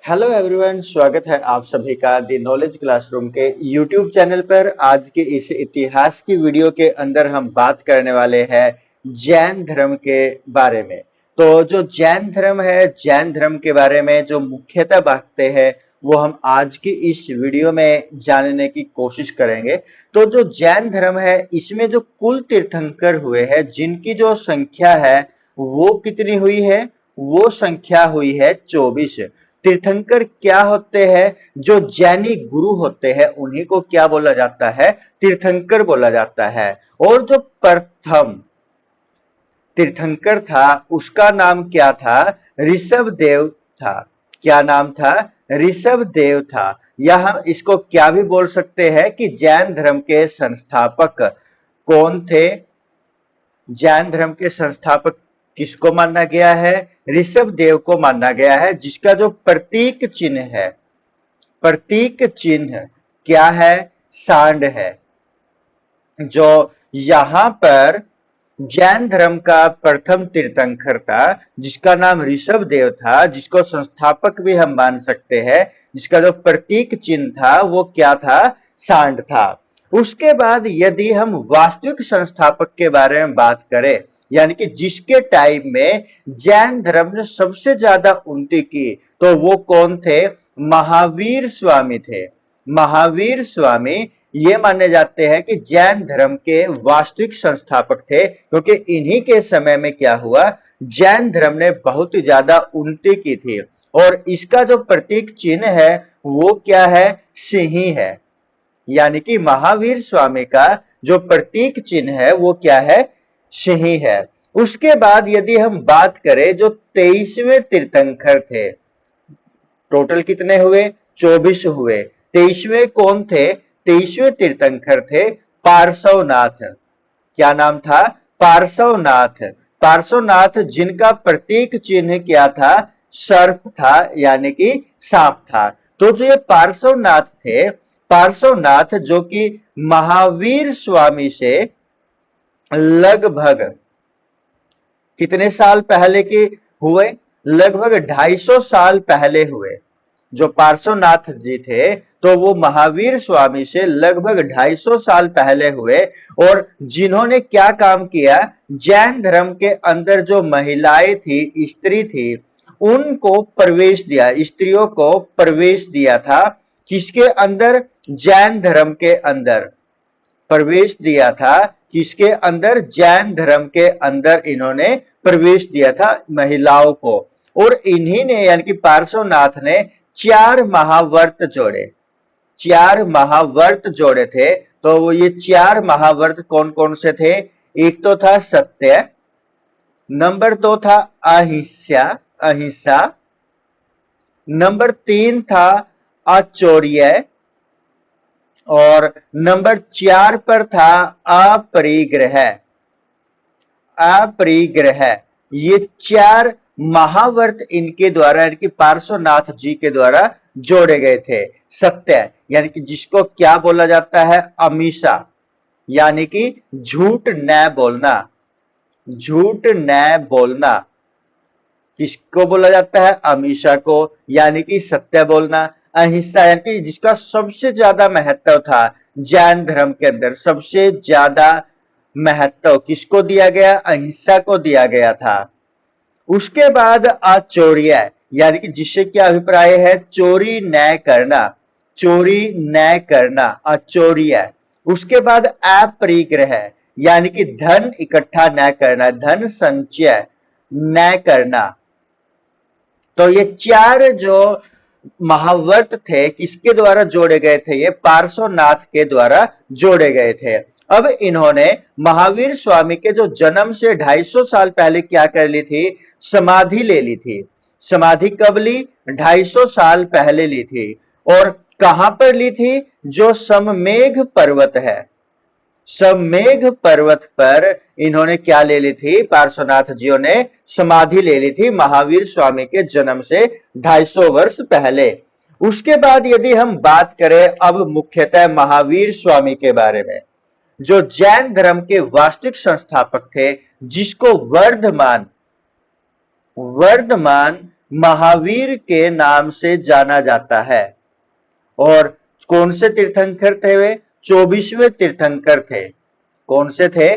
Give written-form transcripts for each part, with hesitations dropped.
Hello everyone, स्वागत है आप सभी का दी नॉलेज क्लासरूम के यूट्यूब चैनल पर। आज के इस इतिहास की वीडियो के अंदर हम बात करने वाले हैं जैन धर्म के बारे में। तो जो जैन धर्म है, जैन धर्म के बारे में जो मुख्यतः बातें हैं वो हम आज की इस वीडियो में जानने की कोशिश करेंगे। तो जो जैन धर्म है इसमें जो कुल तीर्थंकर हुए हैं जिनकी जो संख्या है वो कितनी हुई है? वो संख्या हुई है 24। तीर्थंकर क्या होते हैं? जो जैनी गुरु होते हैं उन्हीं को क्या बोला जाता है? तीर्थंकर बोला जाता है। और जो प्रथम तीर्थंकर था उसका नाम क्या था? ऋषभ देव था। क्या नाम था? ऋषभ देव था। या हम इसको क्या भी बोल सकते हैं कि जैन धर्म के संस्थापक कौन थे? जैन धर्म के संस्थापक किसको माना गया है? ऋषभ देव को माना गया है, जिसका जो प्रतीक चिन्ह है, प्रतीक चिन्ह क्या है? सांड है। जो यहां पर जैन धर्म का प्रथम तीर्थंकर था जिसका नाम ऋषभ देव था, जिसको संस्थापक भी हम मान सकते हैं, जिसका जो प्रतीक चिन्ह था वो क्या था? सांड था। उसके बाद यदि हम वास्तविक संस्थापक के बारे में बात करें, यानी कि जिसके टाइम में जैन धर्म ने सबसे ज्यादा उन्नति की, तो वो कौन थे? महावीर स्वामी थे। महावीर स्वामी ये माने जाते हैं कि जैन धर्म के वास्तविक संस्थापक थे, क्योंकि इन्हीं के समय में क्या हुआ? जैन धर्म ने बहुत ही ज्यादा उन्नति की थी। और इसका जो प्रतीक चिन्ह है वो क्या है? सिंह है। यानी कि महावीर स्वामी का जो प्रतीक चिन्ह है वो क्या है? सिंह है। उसके बाद यदि हम बात करें, जो 23वें तीर्थंकर थे, टोटल कितने हुए? 24 हुए। 23वें कौन थे? 23वें तीर्थंकर थे पार्श्वनाथ। क्या नाम था? पार्श्वनाथ। पार्श्वनाथ जिनका प्रतीक चिन्ह क्या था? सर्प था, यानी कि सांप था। तो जो ये पार्श्वनाथ थे, पार्श्वनाथ जो कि महावीर स्वामी से लगभग कितने साल पहले के हुए? लगभग 250 साल पहले हुए। जो पार्श्वनाथ जी थे तो वो महावीर स्वामी से लगभग 250 साल पहले हुए। और जिन्होंने क्या काम किया? जैन धर्म के अंदर जो महिलाएं थी, स्त्री थी, उनको प्रवेश दिया, स्त्रियों को प्रवेश दिया था। किसके अंदर? जैन धर्म के अंदर प्रवेश दिया था। किसके अंदर? जैन धर्म के अंदर इन्होंने प्रवेश दिया था महिलाओं को। और इन्हीं ने, यानी कि पार्श्वनाथ ने 4 महाव्रत जोड़े। 4 महाव्रत जोड़े थे। तो वो ये 4 महाव्रत कौन कौन से थे? एक तो था सत्य, नंबर 2 था अहिंसा, अहिंसा, नंबर 3 था अचौर्य, और नंबर 4 पर था अपरिग्रह। अपरिग्रह। ये 4 महाव्रत इनके द्वारा, यानी कि पार्श्वनाथ जी के द्वारा जोड़े गए थे। सत्य यानी कि जिसको क्या बोला जाता है? अमीषा, यानी कि झूठ न बोलना। झूठ न बोलना किसको बोला जाता है? अमीषा को, यानी कि सत्य बोलना। अहिंसा यानी कि जिसका सबसे ज्यादा महत्व था जैन धर्म के अंदर, सबसे ज्यादा महत्व किसको दिया गया? अहिंसा को दिया गया था। उसके बाद अचौर्य, यानी कि जिससे क्या अभिप्राय है? चोरी न करना, चोरी न करना, अचौर्य। उसके बाद अपरिग्रह, यानी कि धन इकट्ठा न करना, धन संचय न करना। तो ये 4 जो महाव्रत थे किसके द्वारा जोड़े गए थे? ये पार्श्वनाथ के द्वारा जोड़े गए थे। अब इन्होंने महावीर स्वामी के जो जन्म से 250 साल पहले क्या कर ली थी? समाधि ले ली थी। समाधि कब ली? 250 साल पहले ली थी। और कहां पर ली थी? जो सममेघ पर्वत है, सममेघ पर्वत पर इन्होंने क्या ले ली थी? पार्श्वनाथ जियों ने समाधि ले ली थी महावीर स्वामी के जन्म से 250 वर्ष पहले। उसके बाद यदि हम बात करें अब मुख्यतः महावीर स्वामी के बारे में, जो जैन धर्म के वास्तविक संस्थापक थे, जिसको वर्धमान, वर्धमान महावीर के नाम से जाना जाता है। और कौन से तीर्थंकर थे वे? 24वें तीर्थंकर थे। कौन से थे?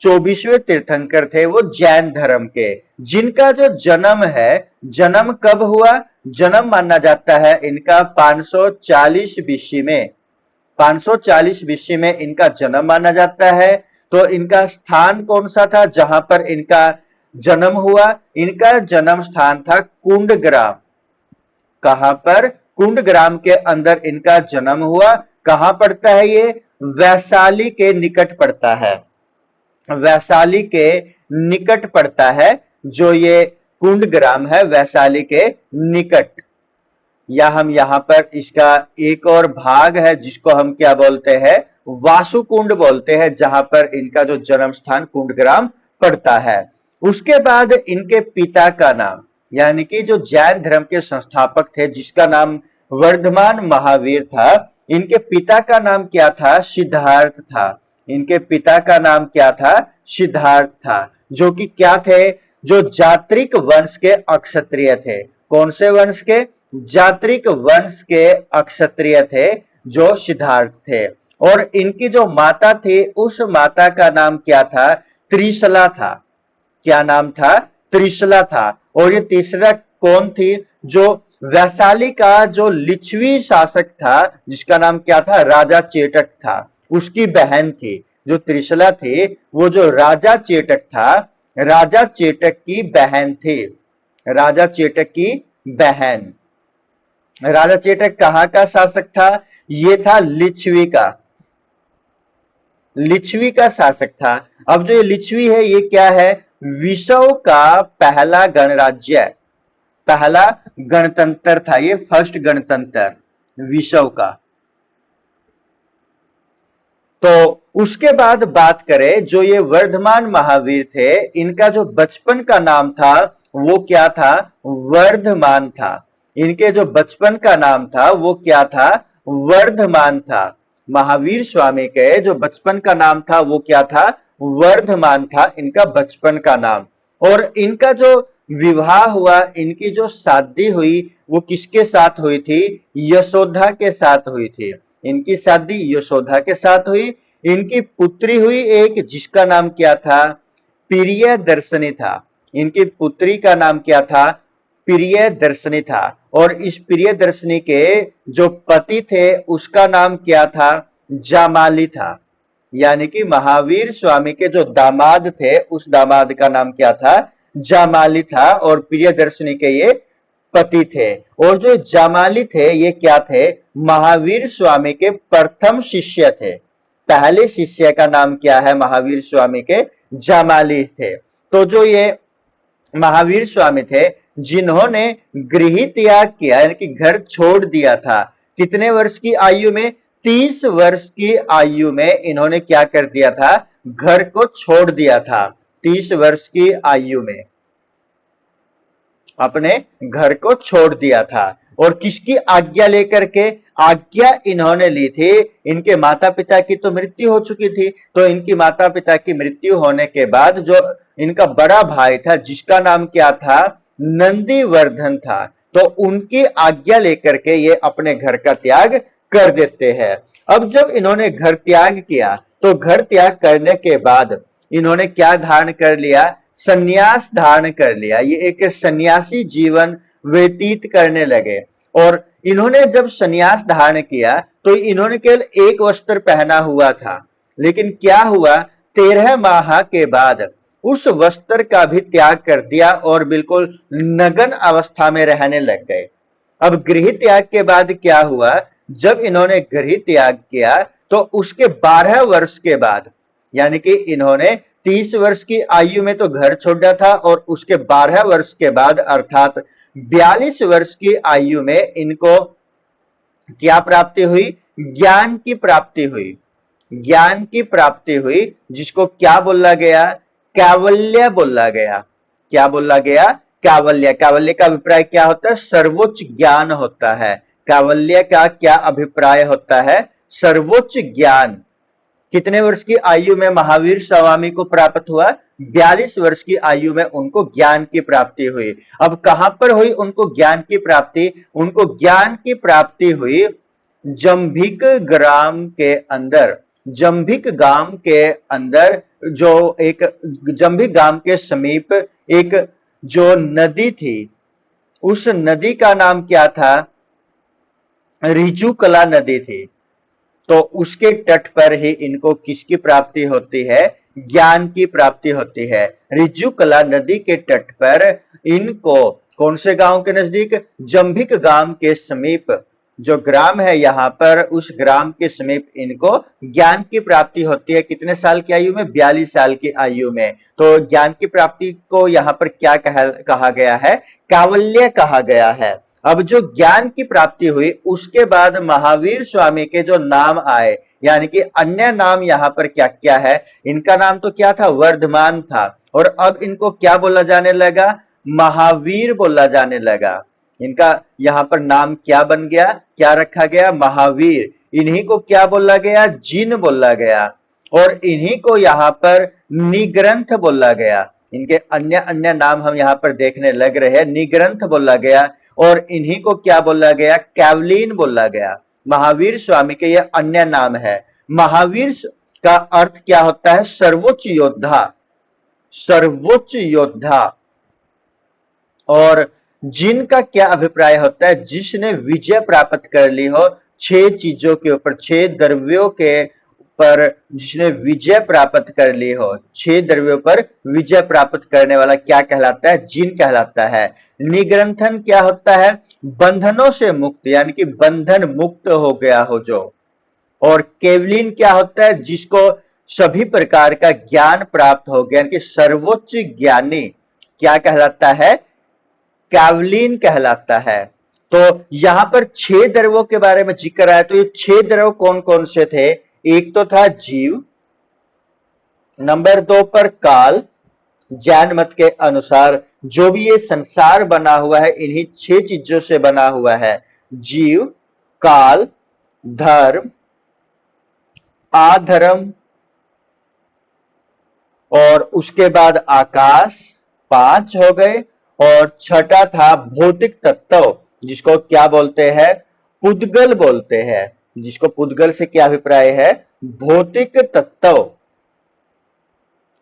24वें तीर्थंकर थे वो जैन धर्म के, जिनका जो जन्म है, जन्म कब हुआ? जन्म माना जाता है इनका 540 बीसी में। 540 बीसी में इनका जन्म माना जाता है। तो इनका स्थान कौन सा था जहां पर इनका जन्म हुआ? इनका जन्म स्थान था कुंडग्राम। कहां पर? कुंडग्राम के अंदर इनका जन्म हुआ। कहां पड़ता है ये? वैशाली के निकट पड़ता है। वैशाली के निकट पड़ता है जो ये कुंडग्राम है, वैशाली के निकट। या हम यहां पर इसका एक और भाग है जिसको हम क्या बोलते हैं? वासुकुंड बोलते हैं, जहां पर इनका जो जन्म स्थान कुंडग्राम पड़ता है। उसके बाद इनके पिता का नाम, यानी कि जो जैन धर्म के संस्थापक थे जिसका नाम वर्धमान महावीर था, इनके पिता का नाम क्या था? सिद्धार्थ था। इनके पिता का नाम क्या था? सिद्धार्थ था, जो कि क्या थे? जो जात्रिक वंश के अक्षत्रिय थे। कौन से वंश के? जात्रिक वंश के अक्षत्रिय थे जो सिद्धार्थ थे। और इनकी जो माता थी, उस माता का नाम क्या था? त्रिशला था। क्या नाम था? त्रिशला था। और ये तीसरा कौन थी? जो वैशाली का जो लिच्छवी शासक था, जिसका नाम क्या था? राजा चेटक था, उसकी बहन थी। जो त्रिशला थी वो जो राजा चेटक था, राजा चेटक की बहन थी। राजा चेटक की बहन। राजा चेटक कहां का शासक था? ये था लिच्छवी का। लिच्छवी का शासक था। अब जो ये लिच्छवी है ये क्या है? विश्व का पहला गणराज्य, पहला गणतंत्र था ये, फर्स्ट गणतंत्र विश्व का। तो उसके बाद बात करें, जो ये वर्धमान महावीर थे, इनका जो बचपन का नाम था वो क्या था? वर्धमान था। इनके जो बचपन का नाम था वो क्या था? वर्धमान था। महावीर स्वामी के जो बचपन का नाम था वो क्या था? वर्धमान था इनका बचपन का नाम। और इनका जो विवाह हुआ, इनकी जो शादी हुई वो किसके साथ हुई थी? यशोदा के साथ हुई थी। इनकी शादी यशोदा के साथ हुई। इनकी पुत्री हुई एक, जिसका नाम क्या था? प्रियदर्शनी था। इनकी पुत्री का नाम क्या था? प्रियदर्शनी था। और इस प्रियदर्शनी के जो पति थे उसका नाम क्या था? जामाली था। यानी कि महावीर स्वामी के जो दामाद थे उस दामाद का नाम क्या था? जामाली था। और प्रियदर्शनी के ये पति थे। और जो जामाली थे ये क्या थे? महावीर स्वामी के प्रथम शिष्य थे। पहले शिष्य का नाम क्या है? महावीर स्वामी के जामाली थे। तो जो ये महावीर स्वामी थे जिन्होंने गृह त्याग किया, यानी कि घर छोड़ दिया था, कितने वर्ष की आयु में? 30 वर्ष की आयु में इन्होंने क्या कर दिया था? घर को छोड़ दिया था। 30 वर्ष की आयु में अपने घर को छोड़ दिया था। और किसकी आज्ञा लेकर के? आज्ञा इन्होंने ली थी, इनके माता पिता की तो मृत्यु हो चुकी थी, तो इनकी माता पिता की मृत्यु होने के बाद जो इनका बड़ा भाई था जिसका नाम क्या था? नंदीवर्धन था, तो उनकी आज्ञा लेकर के ये अपने घर का त्याग कर देते हैं। अब जब इन्होंने घर त्याग किया तो घर त्याग करने के बाद इन्होंने क्या धारण कर लिया? संन्यास धारण कर लिया। ये एक सन्यासी जीवन व्यतीत करने लगे। और इन्होंने जब संन्यास धारण किया तो इन्होंने केवल एक वस्त्र पहना हुआ था, लेकिन क्या हुआ? 13 माह के बाद उस वस्त्र का भी त्याग कर दिया और बिल्कुल नग्न अवस्था में रहने लग गए। अब गृह त्याग के बाद क्या हुआ? जब इन्होंने गृह त्याग किया तो उसके 12 वर्ष के बाद, यानी कि इन्होंने 30 वर्ष की आयु में तो घर छोड़ा था, और उसके 12 वर्ष के बाद अर्थात 42 वर्ष की आयु में इनको क्या प्राप्ति हुई? ज्ञान की प्राप्ति हुई। ज्ञान की प्राप्ति हुई, जिसको क्या बोला गया? कैवल्य बोला गया। क्या बोला गया? कैवल्य। कैवल्य का अभिप्राय क्या होता है? सर्वोच्च ज्ञान होता है। कैवल्य का क्या अभिप्राय होता है? सर्वोच्च ज्ञान। कितने वर्ष की आयु में महावीर स्वामी को प्राप्त हुआ? 42 वर्ष की आयु में उनको ज्ञान की प्राप्ति हुई। अब कहां पर हुई उनको ज्ञान की प्राप्ति? उनको ज्ञान की प्राप्ति हुई जंभिक ग्राम के अंदर। जंभिक गांव के अंदर जो एक जंभिक गांव के समीप एक जो नदी थी, उस नदी का नाम क्या था? रिजुकला नदी थी। तो उसके तट पर ही इनको किसकी प्राप्ति होती है? ज्ञान की प्राप्ति होती है। रिजुकला नदी के तट पर इनको कौन से गांव के नजदीक? जंभिक गांव के समीप जो ग्राम है यहां पर, उस ग्राम के समीप इनको ज्ञान की प्राप्ति होती है। कितने साल की आयु में? 42 साल की आयु में। तो ज्ञान की प्राप्ति को यहां पर क्या कहा गया है? कावल्य कहा गया है। अब जो ज्ञान की प्राप्ति हुई उसके बाद महावीर स्वामी के जो नाम आए, यानी कि अन्य नाम यहां पर क्या क्या है? इनका नाम तो क्या था? वर्धमान था। और अब इनको क्या बोला जाने लगा? महावीर बोला जाने लगा। इनका यहां पर नाम क्या बन गया? क्या रखा गया? महावीर। इन्हीं को क्या बोला गया? जिन बोला गया। और इन्हीं को यहां पर निग्रंथ बोला गया। इनके अन्य अन्य नाम हम यहां पर देखने लग रहे हैं। निग्रंथ बोला गया और इन्हीं को क्या बोला गया? कैवलीन बोला गया। महावीर स्वामी के ये अन्य नाम है। महावीर का अर्थ क्या होता है? सर्वोच्च योद्धा। सर्वोच्च योद्धा। और जिनका क्या अभिप्राय होता है? जिसने विजय प्राप्त कर ली हो 6 चीजों के ऊपर, 6 द्रव्यों के पर जिसने विजय प्राप्त कर ली हो, 6 द्रव्यों पर विजय प्राप्त करने वाला क्या कहलाता है? जिन कहलाता है। निग्रंथन क्या होता है? बंधनों से मुक्त, यानी कि बंधन मुक्त हो गया हो जो। और केवलीन क्या होता है? जिसको सभी प्रकार का ज्ञान प्राप्त हो गया, यानी कि सर्वोच्च ज्ञानी क्या कहलाता है? कैवलीन कहलाता है। तो यहां पर 6 द्रव्यों के बारे में जिक्र आया। तो ये 6 द्रव्य कौन कौन से थे? एक तो था जीव, नंबर 2 पर काल। जैन मत के अनुसार जो भी ये संसार बना हुआ है इन्हीं 6 चीजों से बना हुआ है। जीव, काल, धर्म, आधर्म और उसके बाद आकाश, 5 हो गए। और छठा था भौतिक तत्व, जिसको क्या बोलते हैं? पुद्गल बोलते हैं। जिसको पुद्गल से क्या अभिप्राय है? भौतिक तत्व।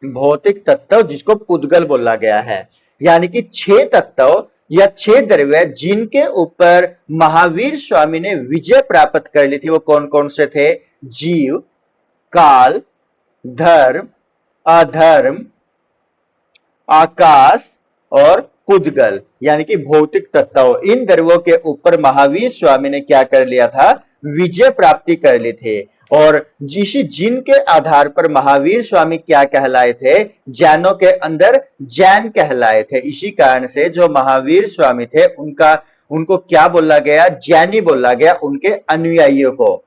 भौतिक तत्व जिसको पुद्गल बोला गया है। यानी कि 6 तत्व या 6 द्रव्य जिनके ऊपर महावीर स्वामी ने विजय प्राप्त कर ली थी, वो कौन कौन से थे? जीव, काल, धर्म, अधर्म, आकाश और पुद्गल, यानी कि भौतिक तत्व। इन द्रव्यों के ऊपर महावीर स्वामी ने क्या कर लिया था? विजय प्राप्ति कर ली थी। और जिनके आधार पर महावीर स्वामी क्या कहलाए थे? जैनों के अंदर जैन कहलाए थे। इसी कारण से जो महावीर स्वामी थे उनको क्या बोला गया? जैनी बोला गया, उनके अनुयायियों को।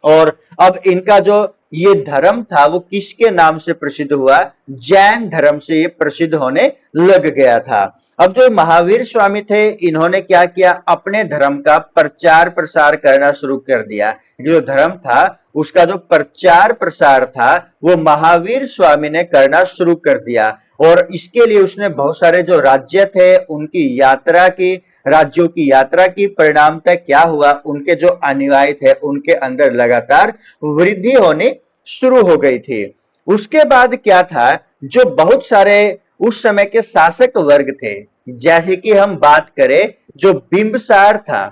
और अब इनका जो ये धर्म था वो किसके नाम से प्रसिद्ध हुआ? जैन धर्म से ये प्रसिद्ध होने लग गया था। अब जो महावीर स्वामी थे इन्होंने क्या किया? अपने धर्म का प्रचार प्रसार करना शुरू कर दिया। जो धर्म था उसका जो प्रचार प्रसार था वो महावीर स्वामी ने करना शुरू कर दिया। और इसके लिए उसने बहुत सारे जो राज्य थे उनकी यात्रा की, राज्यों की यात्रा की। परिणामतः क्या हुआ? उनके जो अनुयायी थे उनके अंदर लगातार वृद्धि होनी शुरू हो गई थी। उसके बाद क्या था? जो बहुत सारे उस समय के शासक वर्ग थे, जैसे कि हम बात करें जो बिंबिसार था,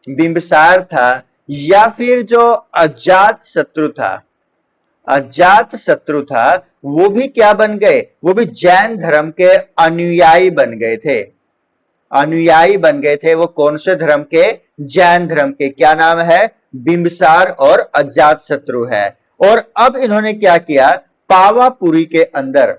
बिंबिसार था, या फिर जो अजात शत्रु था, अजात शत्रु था, वो भी क्या बन गए? वो भी जैन धर्म के अनुयायी बन गए थे। अनुयायी बन गए थे। वो कौन से धर्म के? जैन धर्म के। क्या नाम है? बिंबिसार और अजात शत्रु है। और अब इन्होंने क्या किया? पावापुरी के अंदर,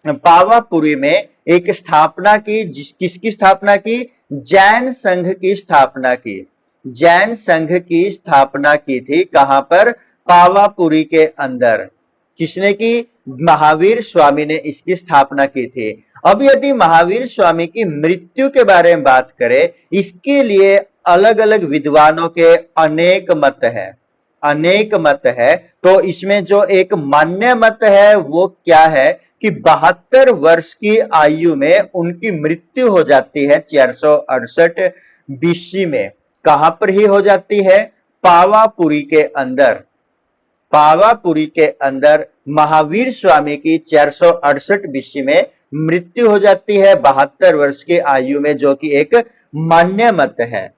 पावापुरी में एक स्थापना की। किसकी स्थापना की? जैन संघ की स्थापना की। जैन संघ की स्थापना की थी। कहां पर? पावापुरी के अंदर। किसने की? महावीर स्वामी ने इसकी स्थापना की थी। अब यदि महावीर स्वामी की मृत्यु के बारे में बात करें, इसके लिए अलग अलग विद्वानों के अनेक मत हैं। अनेक मत है, तो इसमें जो एक मान्य मत है वो क्या है कि 72 वर्ष की आयु में उनकी मृत्यु हो जाती है 468 बीसी में। कहां पर ही हो जाती है? पावापुरी के अंदर। पावापुरी के अंदर महावीर स्वामी की 468 बीसी में मृत्यु हो जाती है 72 वर्ष की आयु में, जो कि एक मान्य मत है।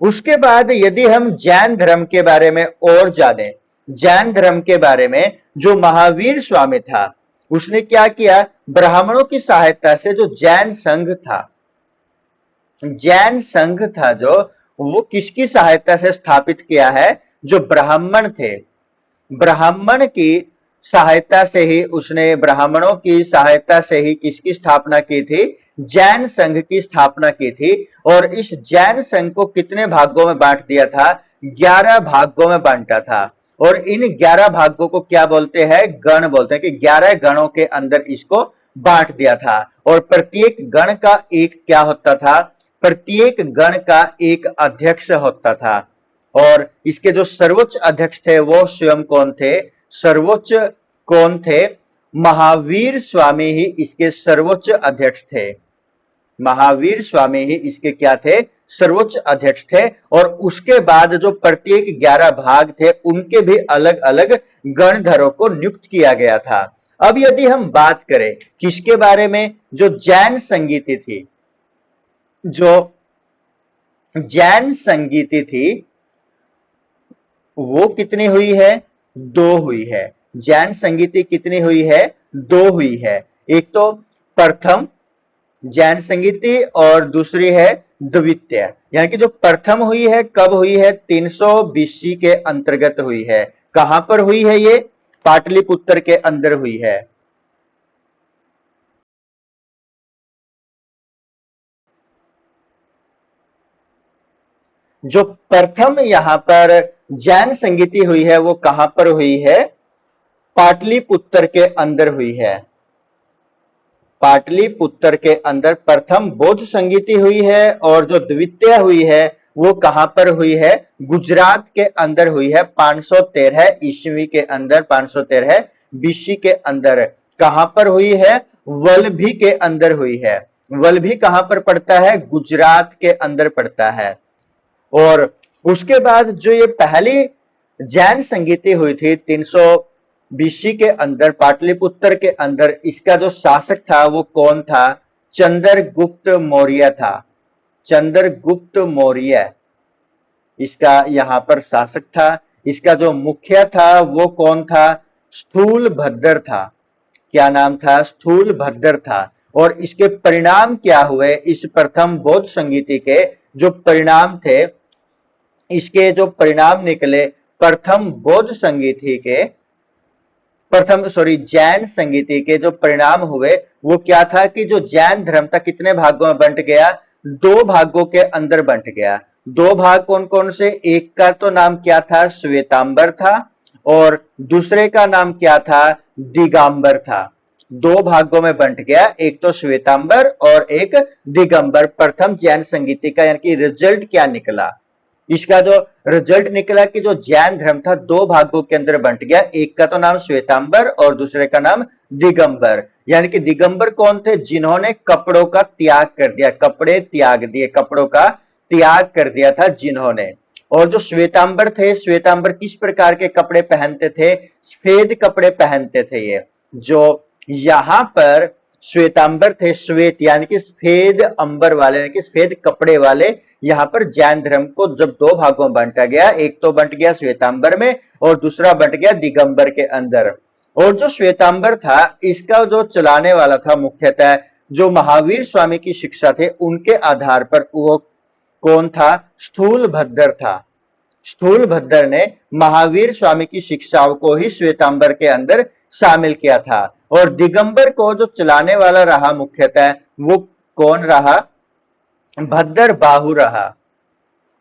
उसके बाद यदि हम जैन धर्म के बारे में और जाने, जैन धर्म के बारे में जो महावीर स्वामी था उसने क्या किया, ब्राह्मणों की सहायता से जो जैन संघ था, जैन संघ था जो, वो किसकी सहायता से स्थापित किया है? जो ब्राह्मण थे, ब्राह्मण की सहायता से ही उसने, ब्राह्मणों की सहायता से ही किसकी स्थापना की थी? जैन संघ की स्थापना की थी। और इस जैन संघ को कितने भागों में बांट दिया था? 11 भागों में बांटा था। और इन 11 भागों को क्या बोलते हैं? गण बोलते हैं, कि 11 गणों के अंदर इसको बांट दिया था। और प्रत्येक गण का एक क्या होता था? प्रत्येक गण का एक अध्यक्ष होता था। और इसके जो सर्वोच्च अध्यक्ष थे वो स्वयं कौन थे? सर्वोच्च कौन थे? महावीर स्वामी ही इसके सर्वोच्च अध्यक्ष थे। महावीर स्वामी ही इसके क्या थे? सर्वोच्च अध्यक्ष थे। और उसके बाद जो प्रत्येक 11 भाग थे उनके भी अलग अलग गणधरों को नियुक्त किया गया था। अब यदि हम बात करें किसके बारे में? जो जैन संगीति थी, जो जैन संगीति थी वो कितनी हुई है? 2 हुई है। जैन संगीति कितनी हुई है? 2 हुई है। एक तो प्रथम जैन संगीति और दूसरी है द्वितीय। यानी कि जो प्रथम हुई है कब हुई है? 300 बीसी के अंतर्गत हुई है। कहां पर हुई है ये? पाटलिपुत्र के अंदर हुई है। जो प्रथम यहां पर जैन संगीति हुई है वो कहां पर हुई है? पाटलिपुत्र के अंदर हुई है। पाटलिपुत्र के अंदर प्रथम बौद्ध संगीति हुई है। और जो द्वितीय हुई है वो कहां पर हुई है? गुजरात के अंदर हुई है 513 ईस्वी के अंदर, 513 बीसी के अंदर। कहां पर हुई है? वल्लभी के अंदर हुई है। वल्लभी कहां पर पड़ता है? गुजरात के अंदर पड़ता है। और उसके बाद जो ये पहली जैन संगीति हुई थी 300 बीसी के अंदर पाटलिपुत्र के अंदर, इसका जो शासक था वो कौन था? चंद्रगुप्त मौर्य था। चंद्रगुप्त मौर्य इसका यहां पर शासक था। इसका जो मुखिया था वो कौन था? स्थूलभद्र था। क्या नाम था? स्थूलभद्र था। और इसके परिणाम क्या हुए? इस प्रथम बौद्ध संगीति के जो परिणाम थे, इसके जो परिणाम निकले प्रथम बौद्ध संगीति के, प्रथम सॉरी जैन संगीति के जो परिणाम हुए वो क्या था कि जो जैन धर्म था कितने भागों में बंट गया? 2 भागों के अंदर बंट गया। 2 भाग कौन कौन से? एक का तो नाम क्या था? श्वेतांबर था। और दूसरे का नाम क्या था? दिगंबर था। 2 भागों में बंट गया, एक तो श्वेतांबर और एक दिगंबर। प्रथम जैन संगीति का यानी कि रिजल्ट क्या निकला? इसका जो रिजल्ट निकला कि जो जैन धर्म था 2 भागों के अंदर बंट गया। एक का तो नाम श्वेतांबर और दूसरे का नाम दिगंबर। यानी कि दिगंबर कौन थे? जिन्होंने कपड़ों का त्याग कर दिया, कपड़े त्याग दिए, कपड़ों का त्याग कर दिया था जिन्होंने। और जो श्वेतांबर थे, श्वेतांबर किस प्रकार के कपड़े पहनते थे? सफेद कपड़े पहनते थे। ये जो यहां पर श्वेतांबर थे, श्वेत यानी कि सफेद अंबर वाले, यानी कि सफेद कपड़े वाले, यहां पर जैन धर्म को जब 2 भागों में बांटा गया, एक तो बंट गया श्वेतांबर में और दूसरा बंट गया दिगंबर के अंदर। और जो श्वेतांबर था इसका जो चलाने वाला था मुख्यतः जो महावीर स्वामी की शिक्षा थे उनके आधार पर वो कौन था? स्थूलभद्र था। स्थूलभद्र ने महावीर स्वामी की शिक्षाओं को ही श्वेतांबर के अंदर शामिल किया था। और दिगंबर को जो चलाने वाला रहा मुख्यतः वो कौन रहा? भद्र बाहु रहा।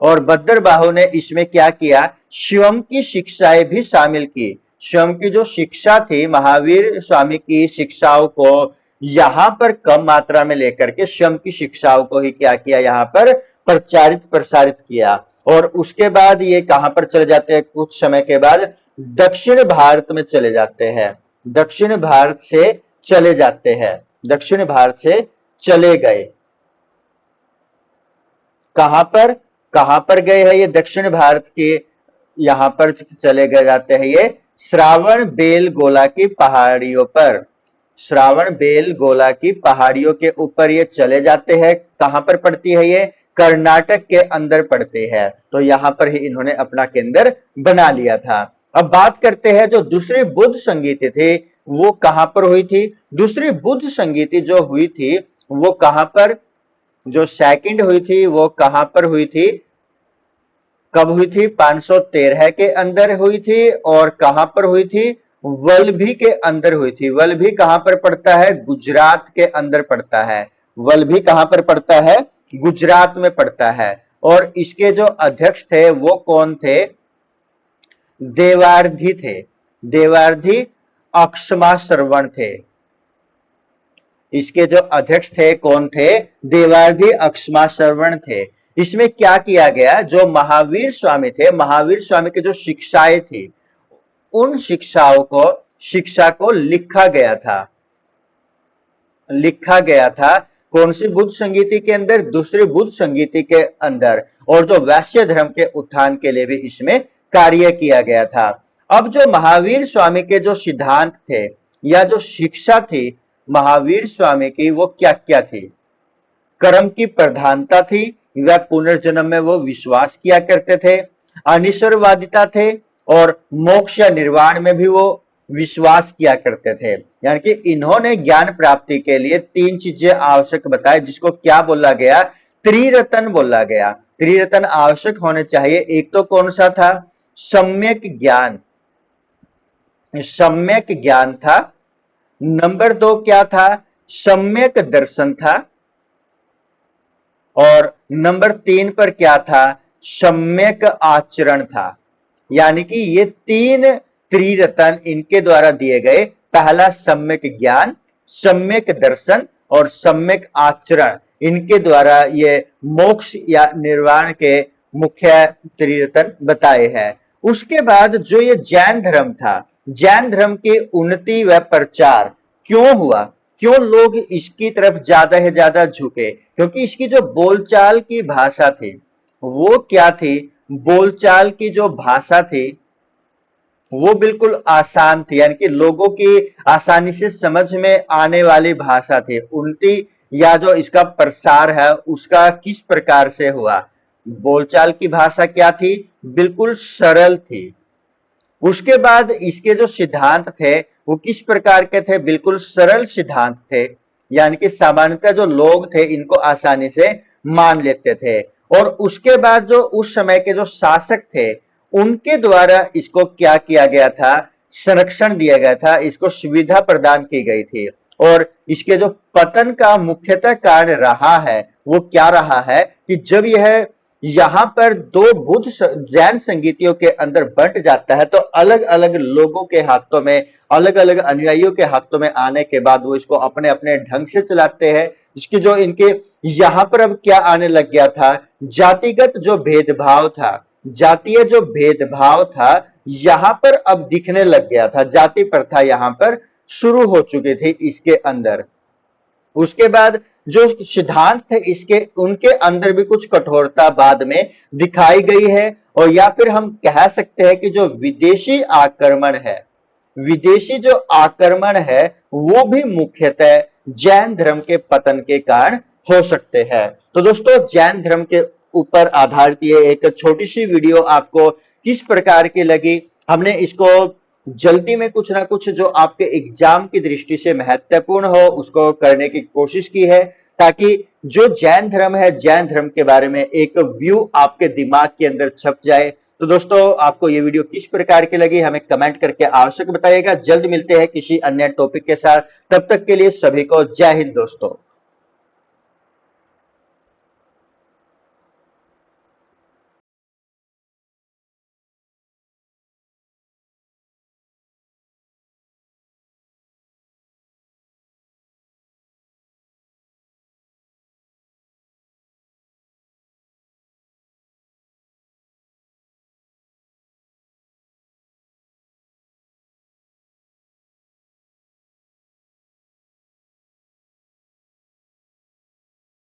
और भद्र बाहु ने इसमें क्या किया? शिवम की शिक्षाएं भी शामिल की। शिवम की जो शिक्षा थी, महावीर स्वामी की शिक्षाओं को यहां पर कम मात्रा में लेकर के शिवम की शिक्षाओं को ही क्या किया? यहां पर प्रचारित प्रसारित किया। और उसके बाद ये कहां पर चले जाते हैं, कुछ समय के बाद दक्षिण भारत में चले जाते हैं, दक्षिण भारत से चले जाते हैं, दक्षिण भारत से चले गए। कहां पर गए हैं ये दक्षिण भारत के, यहां पर चले गए जाते हैं ये श्रावण बेलगोला की पहाड़ियों पर, श्रावण बेलगोला की पहाड़ियों के ऊपर ये चले जाते हैं। कहां पर पड़ती है ये, कर्नाटक के अंदर पड़ती है, तो यहां पर ही इन्होंने अपना केंद्र बना लिया था। अब बात करते हैं जो दूसरी बुद्ध संगीति थी वो कहां पर हुई थी। दूसरी बुद्ध संगीति जो हुई थी वो कहां पर, जो सेकंड हुई थी वो कहां पर हुई थी, कब हुई थी, 513 के अंदर हुई थी। और कहां पर हुई थी, वल्लभी के अंदर हुई थी। वल्लभी कहां पर पड़ता है, गुजरात के अंदर पड़ता है। वल्लभी कहां पर पड़ता है, गुजरात में पड़ता है। और इसके जो अध्यक्ष थे वो कौन थे, देवार्धी थे, देवार्धी अक्षमा श्रवण थे। इसके जो अध्यक्ष थे कौन थे, देवार्धी अक्षमा श्रवण थे। इसमें क्या किया गया, जो महावीर स्वामी थे, महावीर स्वामी की जो शिक्षाएं थी उन शिक्षा को लिखा गया था, लिखा गया था कौन सी बुद्ध संगीति के अंदर, दूसरी बुद्ध संगीति के अंदर। और जो वैश्य धर्म के उत्थान के लिए भी इसमें कार्य किया गया था। अब जो महावीर स्वामी के जो सिद्धांत थे या जो शिक्षा थी महावीर स्वामी की वो क्या क्या थी, कर्म की प्रधानता थी, वह पुनर्जन्म में वो विश्वास किया करते थे, अनिश्वरवादिता थे और मोक्ष या निर्वाण में भी वो विश्वास किया करते थे। यानी कि इन्होंने ज्ञान प्राप्ति के लिए 3 चीजें आवश्यक बताए जिसको क्या बोला गया, त्रिरत्न बोला गया। त्रिरत्न आवश्यक होने चाहिए। एक तो कौन सा था, सम्यक ज्ञान, सम्यक ज्ञान था। नंबर 2 क्या था, सम्यक दर्शन था। और नंबर 3 पर क्या था, सम्यक आचरण था। यानी कि ये 3 त्रिरत्न इनके द्वारा दिए गए। पहला सम्यक ज्ञान, सम्यक दर्शन और सम्यक आचरण, इनके द्वारा ये मोक्ष या निर्वाण के मुख्य त्रिरत्न बताए हैं। उसके बाद जो ये जैन धर्म था, जैन धर्म की उन्नति व प्रचार क्यों हुआ, क्यों लोग इसकी तरफ ज्यादा से ज्यादा झुके, क्योंकि इसकी जो बोलचाल की भाषा थी वो क्या थी, बोलचाल की जो भाषा थी वो बिल्कुल आसान थी, यानी कि लोगों की आसानी से समझ में आने वाली भाषा थी। उल्टी या जो इसका प्रसार है उसका किस प्रकार से हुआ, बोलचाल की भाषा क्या थी, बिल्कुल सरल थी। उसके बाद इसके जो सिद्धांत थे वो किस प्रकार के थे, बिल्कुल सरल सिद्धांत थे, यानी कि सामान्यतः जो लोग थे इनको आसानी से मान लेते थे। और उसके बाद जो उस समय के जो शासक थे उनके द्वारा इसको क्या किया गया था, संरक्षण दिया गया था, इसको सुविधा प्रदान की गई थी। और इसके जो पतन का मुख्यतः कारण रहा है वो क्या रहा है कि जब यह यहाँ पर 2 बुद्ध जैन संगीतियों के अंदर बंट जाता है तो अलग अलग लोगों के हाथों में, अलग अलग अनुयायियों के हाथों में आने के बाद वो इसको अपने अपने ढंग से चलाते हैं। इसकी जो इनके यहाँ पर अब क्या आने लग गया था, जातिगत जो भेदभाव था, जातीय जो भेदभाव था यहाँ पर अब दिखने लग गया था, जाति प्रथा यहाँ पर शुरू हो चुकी थी इसके अंदर। उसके बाद जो सिद्धांत थे इसके, उनके अंदर भी कुछ कठोरता बाद में दिखाई गई है। और या फिर हम कह सकते हैं कि जो विदेशी आक्रमण है, विदेशी जो आक्रमण है वो भी मुख्यतः जैन धर्म के पतन के कारण हो सकते हैं। तो दोस्तों जैन धर्म के ऊपर आधारित ये एक छोटी सी वीडियो आपको किस प्रकार की लगी, हमने इसको जल्दी में कुछ ना कुछ जो आपके एग्जाम की दृष्टि से महत्वपूर्ण हो उसको करने की कोशिश की है, ताकि जो जैन धर्म है, जैन धर्म के बारे में एक व्यू आपके दिमाग के अंदर छप जाए। तो दोस्तों आपको ये वीडियो किस प्रकार की लगी हमें कमेंट करके आवश्यक बताइएगा। जल्द मिलते हैं किसी अन्य टॉपिक के साथ, तब तक के लिए सभी को जय हिंद दोस्तों।